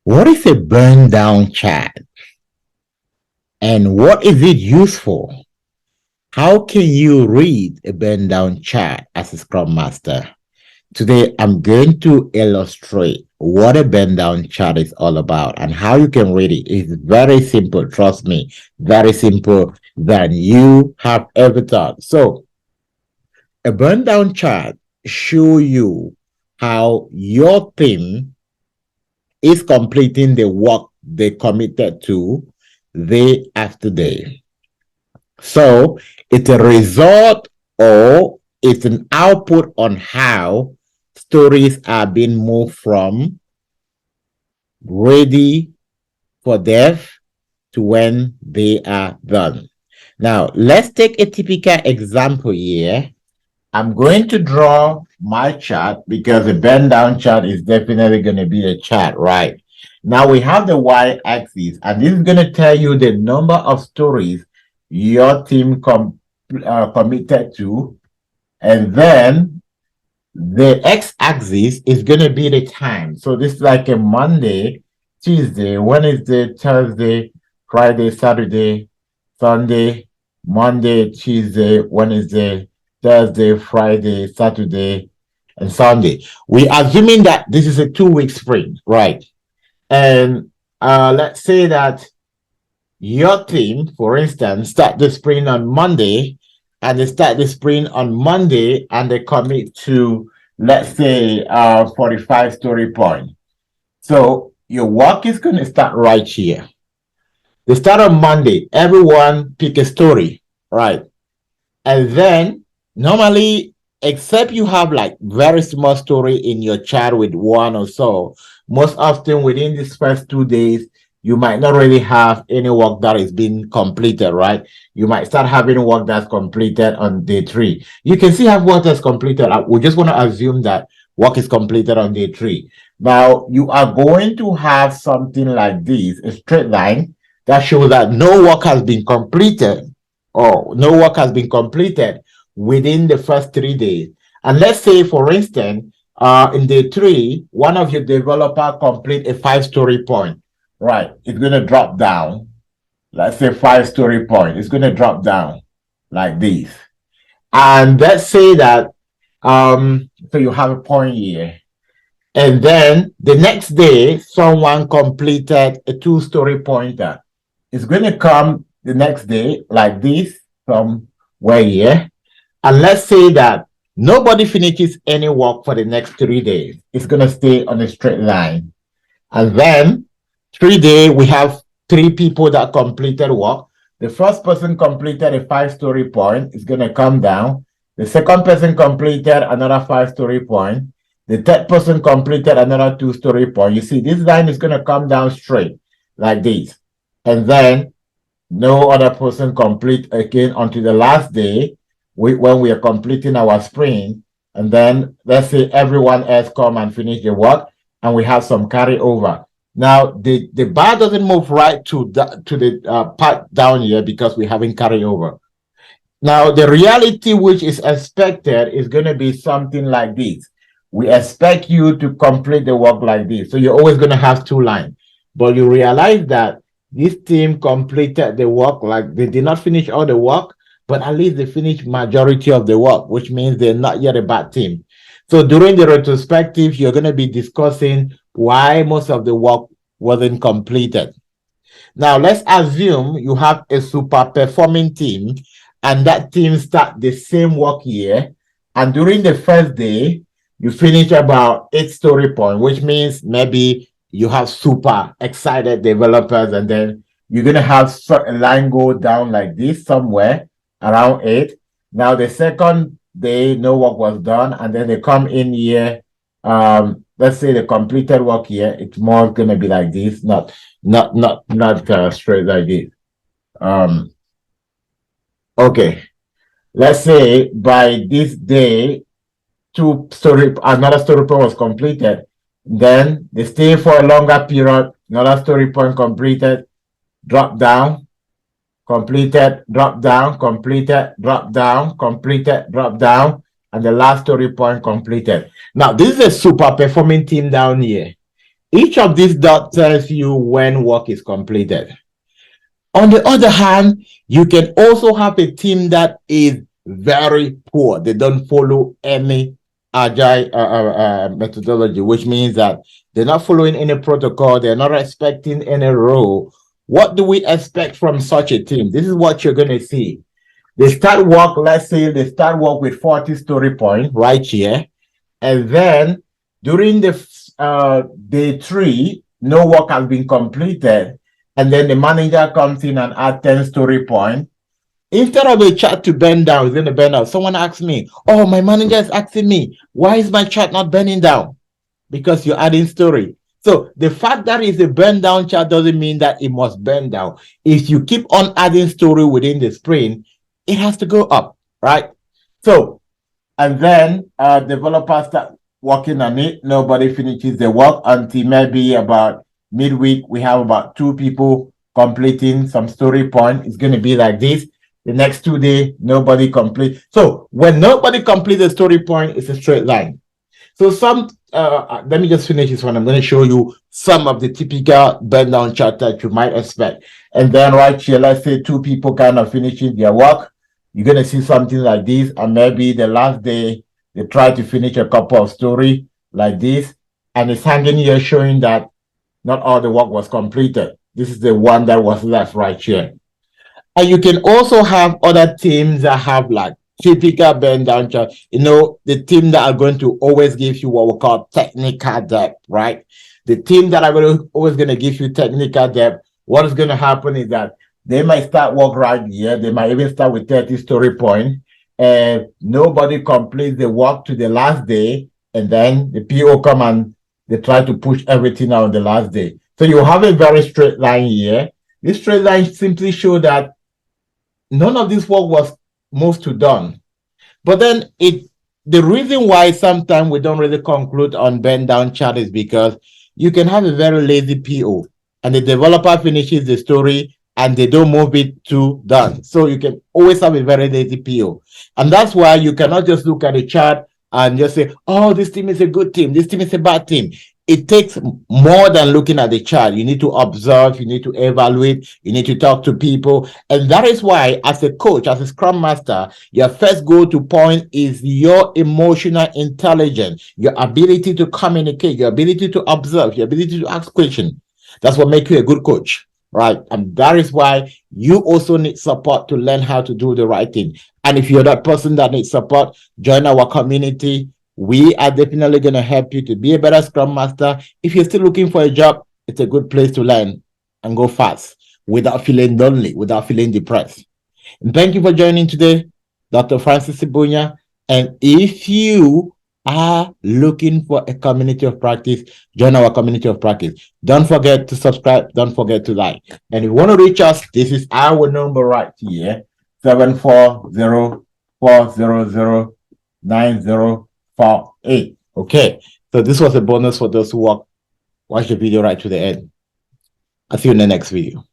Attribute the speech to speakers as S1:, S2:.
S1: What is a burn down chart and what is it used for? How can you read a burn down chart as a Scrum Master? Today, I'm going to illustrate what a burn down chart is all about and how you can read it. It's very simple, trust me, very simple than you have ever thought. So, a burn down chart show you how your team is completing the work they committed to day after day. So it's a result or it's an output on how stories are being moved from ready for dev to when they are done. Now, let's take a typical example here. I'm going to draw my chart because a bend down chart is definitely going to be a chart, right? Now we have the y-axis, and this is going to tell you the number of stories your team committed to, and then the x-axis is going to be the time. So this is like a Monday, Tuesday, Wednesday, Thursday, Friday, Saturday, Sunday, Monday, Tuesday, Wednesday, Thursday, Friday, Saturday, and Sunday. We are assuming that this is a 2-week sprint, right? And let's say that your team, for instance, start the sprint on Monday, and they start the sprint on Monday, and they commit to, let's say, 45 story point. So your work is going to start right here. They start on Monday. Everyone pick a story, right? And then normally, except you have like very small story in your chart with one or so, most often within these first 2 days, you might not really have any work that is being completed, right? You might start having work that's completed on day 3. You can still have work that's completed. We just want to assume that work is completed on day 3. Now, you are going to have something like this, a straight line that shows that no work has been completed or no work has been completed within the first 3 days. And let's say, for instance, in day 3, one of your developer complete a 5-story point, right? It's going to drop down. Let's say 5-story point. It's going to drop down like this. And let's say that, so you have a point here. And then the next day, someone completed a 2-story pointer. It's going to come the next day like this somewhere here. And let's say that nobody finishes any work for the next 3 days. It's going to stay on a straight line. And then 3 days, we have 3 people that completed work. The first person completed a 5-story point. It's going to come down. The second person completed another 5-story point. The third person completed another 2-story point. You see, this line is going to come down straight like this. And then no other person complete again until the last day when we are completing our sprint. And then let's say everyone else come and finish the work and we have some carryover. Now the bar doesn't move right to the part down here because we haven't carryover. Now the reality which is expected is going to be something like this. We expect you to complete the work like this. So you're always going to have 2 lines. But you realize that this team completed the work, like they did not finish all the work, but at least they finished majority of the work, which means they're not yet a bad team. So during the retrospective, you're going to be discussing why most of the work wasn't completed. Now, let's assume you have a super performing team and that team start the same work year. And during the first day, you finish about 8-story point, which means maybe you have super excited developers, and then you're going to have a line go down like this somewhere around 8. Now, the second day, no work was done, and then they come in here. Let's say the completed work here, it's more going to be like this, not straight like this. Okay. Let's say by this day, another story point was completed. Then they stay for a longer period, another story point completed, drop down, completed, drop down, completed, drop down, completed, drop down, and the last story point completed. Now, this is a super performing team down here. Each of these dots tells you when work is completed. On the other hand, you can also have a team that is very poor. They don't follow any agile methodology, which means that they're not following any protocol, they're not respecting any rule. What do we expect from such a team? This is what you're going to see. They start work, let's say they start work with 40 story point right here. And then during the day 3, no work has been completed. And then the manager comes in and adds 10 story point. Instead of a chart to bend down, it's going to bend down. Someone asks me, oh, my manager is asking me, why is my chart not bending down? Because you're adding story. So the fact that it's a bend down chart doesn't mean that it must bend down. If you keep on adding story within the sprint, it has to go up, right? So, and then developers start working on it. Nobody finishes the work until maybe about midweek. We have about 2 people completing some story point. It's going to be like this. The next 2 days, nobody complete. So when nobody completes the story point, it's a straight line. So let me just finish this one. I'm going to show you some of the typical bend down chart that you might expect. And then right here, let's say 2 people kind of finishing their work. You're going to see something like this. And maybe the last day, they try to finish a couple of story like this. And it's hanging here showing that not all the work was completed. This is the one that was left right here. And you can also have other teams that have like typical bend down chart. You know, the team that are going to always give you what we call technical depth, right? The team that are always going to give you technical depth, what is going to happen is that they might start work right here. They might even start with 30 story point, and nobody completes the work to the last day. And then the PO come and they try to push everything out on the last day. So you have a very straight line here. This straight line simply shows that none of this work was moved to done. But then the reason why sometimes we don't really conclude on bend down chart is because you can have a very lazy PO and the developer finishes the story and they don't move it to done. So you can always have a very lazy PO. And that's why you cannot just look at the chart and just say, oh, this team is a good team, this team is a bad team. It takes more than looking at the chart. You need to observe, you need to evaluate, you need to talk to people. And that is why, as a coach, as a Scrum Master, your first go-to point is your emotional intelligence, your ability to communicate, your ability to observe, your ability to ask questions. That's what makes you a good coach, right? And that is why you also need support to learn how to do the right thing. And if you're that person that needs support, join our community. We are definitely going to help you to be a better Scrum Master. If you're still looking for a job, it's a good place to learn and go fast without feeling lonely, without feeling depressed. And thank you for joining today, Dr. Francis Ibunya. And if you are looking for a community of practice, join our community of practice. Don't forget to subscribe. Don't forget to like. And if you want to reach us, this is our number right here, 740-400-9048. Okay, so this was a bonus for those who watch the video right to the end. I'll see you in the next video.